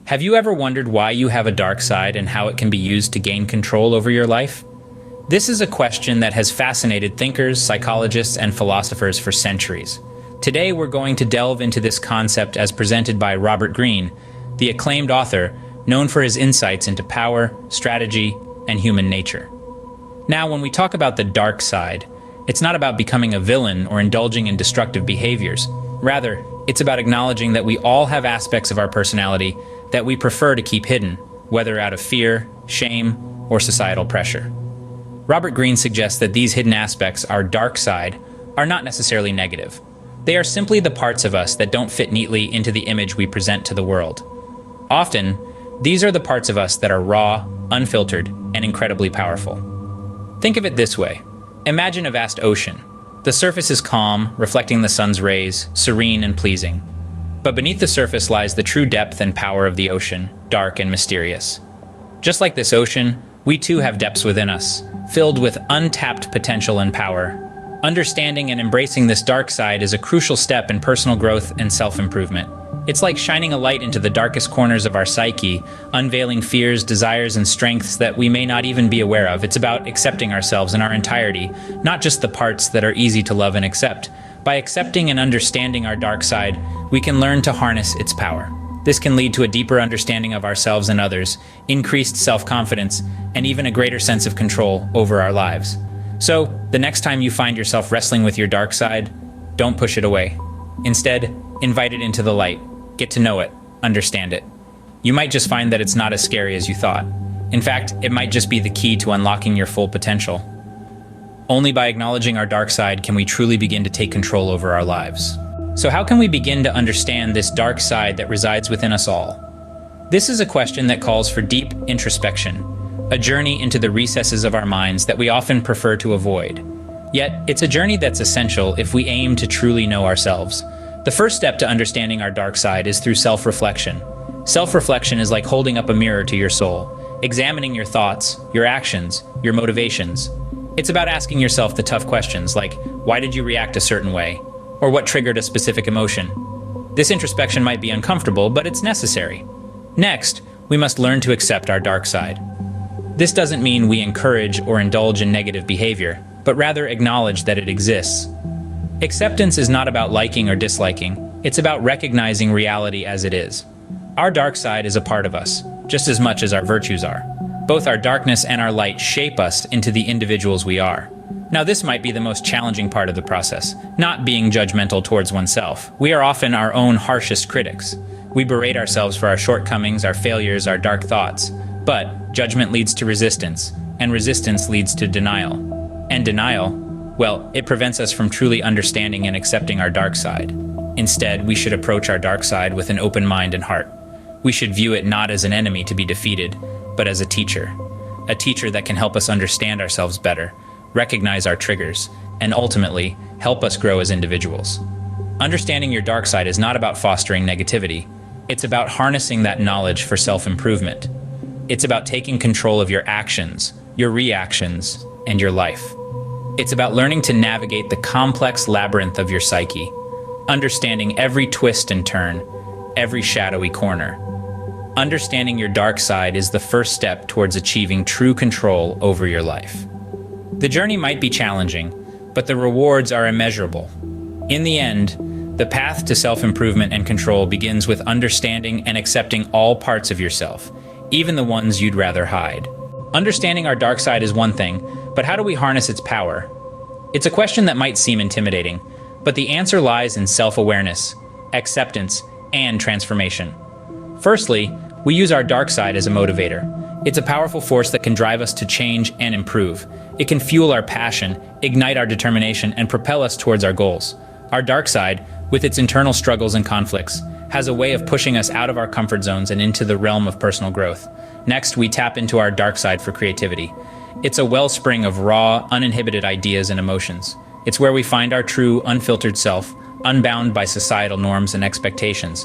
Have you ever wondered why you have a dark side and how it can be used to gain control over your life? This is a question that has fascinated thinkers, psychologists, and philosophers for centuries. Today we're going to delve into this concept as presented by Robert Greene, the acclaimed author known for his insights into power, strategy, and human nature. Now, when we talk about the dark side, it's not about becoming a villain or indulging in destructive behaviors. Rather, it's about acknowledging that we all have aspects of our personality that we prefer to keep hidden, whether out of fear, shame, or societal pressure. Robert Greene suggests that these hidden aspects, our dark side, are not necessarily negative. They are simply the parts of us that don't fit neatly into the image we present to the world. Often, these are the parts of us that are raw, unfiltered, and incredibly powerful. Think of it this way. Imagine a vast ocean. The surface is calm, reflecting the sun's rays, serene and pleasing. But beneath the surface lies the true depth and power of the ocean, dark and mysterious. Just like this ocean, we too have depths within us, filled with untapped potential and power. Understanding and embracing this dark side is a crucial step in personal growth and self-improvement. It's like shining a light into the darkest corners of our psyche, unveiling fears, desires, and strengths that we may not even be aware of. It's about accepting ourselves in our entirety, not just the parts that are easy to love and accept. By accepting and understanding our dark side, we can learn to harness its power. This can lead to a deeper understanding of ourselves and others, increased self-confidence, and even a greater sense of control over our lives. So, the next time you find yourself wrestling with your dark side, don't push it away. Instead, invite it into the light. Get to know it, understand it. You might just find that it's not as scary as you thought. In fact, it might just be the key to unlocking your full potential. Only by acknowledging our dark side can we truly begin to take control over our lives. So how can we begin to understand this dark side that resides within us all? This is a question that calls for deep introspection, a journey into the recesses of our minds that we often prefer to avoid. Yet, it's a journey that's essential if we aim to truly know ourselves. The first step to understanding our dark side is through self-reflection. Self-reflection is like holding up a mirror to your soul, examining your thoughts, your actions, your motivations. It's about asking yourself the tough questions like, why did you react a certain way? Or what triggered a specific emotion? This introspection might be uncomfortable, but it's necessary. Next, we must learn to accept our dark side. This doesn't mean we encourage or indulge in negative behavior, but rather acknowledge that it exists. Acceptance is not about liking or disliking, it's about recognizing reality as it is. Our dark side is a part of us, just as much as our virtues are. Both our darkness and our light shape us into the individuals we are. Now, this might be the most challenging part of the process, not being judgmental towards oneself. We are often our own harshest critics. We berate ourselves for our shortcomings, our failures, our dark thoughts. But judgment leads to resistance, and resistance leads to denial. And denial, well, it prevents us from truly understanding and accepting our dark side. Instead, we should approach our dark side with an open mind and heart. We should view it not as an enemy to be defeated, but as a teacher that can help us understand ourselves better, recognize our triggers, and ultimately help us grow as individuals. Understanding your dark side is not about fostering negativity. It's about harnessing that knowledge for self-improvement. It's about taking control of your actions, your reactions, and your life. It's about learning to navigate the complex labyrinth of your psyche, understanding every twist and turn, every shadowy corner. Understanding your dark side is the first step towards achieving true control over your life. The journey might be challenging, but the rewards are immeasurable. In the end, the path to self-improvement and control begins with understanding and accepting all parts of yourself, even the ones you'd rather hide. Understanding our dark side is one thing, but how do we harness its power? It's a question that might seem intimidating, but the answer lies in self-awareness, acceptance, and transformation. Firstly, we use our dark side as a motivator. It's a powerful force that can drive us to change and improve. It can fuel our passion, ignite our determination, and propel us towards our goals. Our dark side, with its internal struggles and conflicts, has a way of pushing us out of our comfort zones and into the realm of personal growth. Next, we tap into our dark side for creativity. It's a wellspring of raw, uninhibited ideas and emotions. It's where we find our true, unfiltered self, unbound by societal norms and expectations.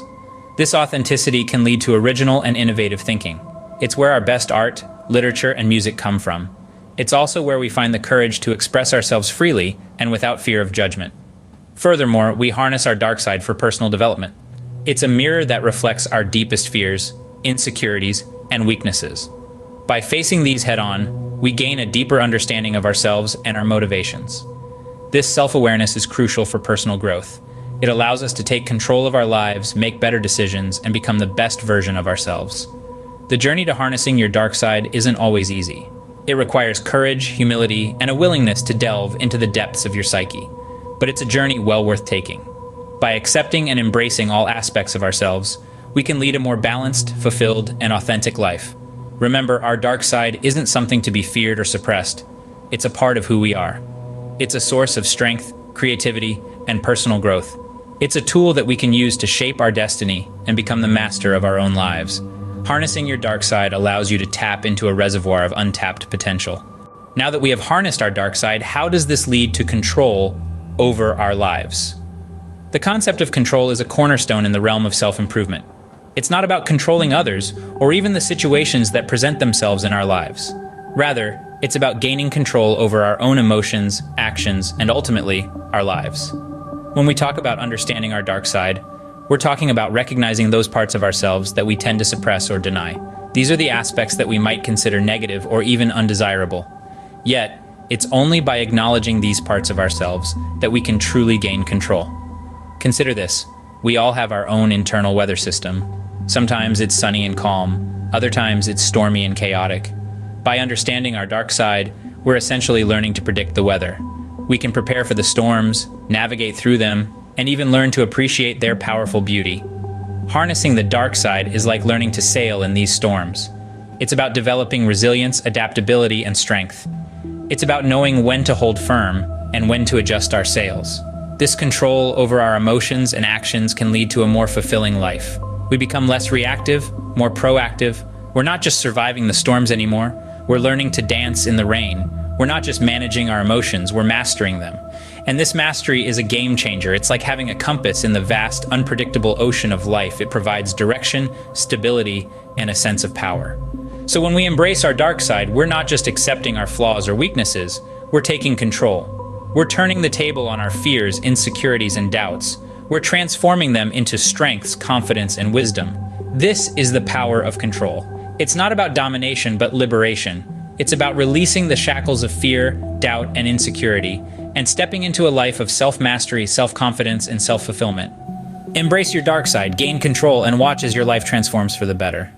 This authenticity can lead to original and innovative thinking. It's where our best art, literature, and music come from. It's also where we find the courage to express ourselves freely and without fear of judgment. Furthermore, we harness our dark side for personal development. It's a mirror that reflects our deepest fears, insecurities, and weaknesses. By facing these head-on, we gain a deeper understanding of ourselves and our motivations. This self-awareness is crucial for personal growth. It allows us to take control of our lives, make better decisions, and become the best version of ourselves. The journey to harnessing your dark side isn't always easy. It requires courage, humility, and a willingness to delve into the depths of your psyche. But it's a journey well worth taking. By accepting and embracing all aspects of ourselves, we can lead a more balanced, fulfilled, and authentic life. Remember, our dark side isn't something to be feared or suppressed. It's a part of who we are. It's a source of strength, creativity, and personal growth. It's a tool that we can use to shape our destiny and become the master of our own lives. Harnessing your dark side allows you to tap into a reservoir of untapped potential. Now that we have harnessed our dark side, how does this lead to control over our lives? The concept of control is a cornerstone in the realm of self-improvement. It's not about controlling others or even the situations that present themselves in our lives. Rather, it's about gaining control over our own emotions, actions, and ultimately, our lives. When we talk about understanding our dark side, we're talking about recognizing those parts of ourselves that we tend to suppress or deny. These are the aspects that we might consider negative or even undesirable. Yet, it's only by acknowledging these parts of ourselves that we can truly gain control. Consider this. We all have our own internal weather system. Sometimes it's sunny and calm. Other times it's stormy and chaotic. By understanding our dark side, we're essentially learning to predict the weather. We can prepare for the storms, navigate through them, and even learn to appreciate their powerful beauty. Harnessing the dark side is like learning to sail in these storms. It's about developing resilience, adaptability, and strength. It's about knowing when to hold firm and when to adjust our sails. This control over our emotions and actions can lead to a more fulfilling life. We become less reactive, more proactive. We're not just surviving the storms anymore. We're learning to dance in the rain. We're not just managing our emotions, we're mastering them. And this mastery is a game changer. It's like having a compass in the vast, unpredictable ocean of life. It provides direction, stability, and a sense of power. So when we embrace our dark side, we're not just accepting our flaws or weaknesses, we're taking control. We're turning the table on our fears, insecurities, and doubts. We're transforming them into strengths, confidence, and wisdom. This is the power of control. It's not about domination, but liberation. It's about releasing the shackles of fear, doubt, and insecurity, and stepping into a life of self-mastery, self-confidence, and self-fulfillment. Embrace your dark side, gain control, and watch as your life transforms for the better.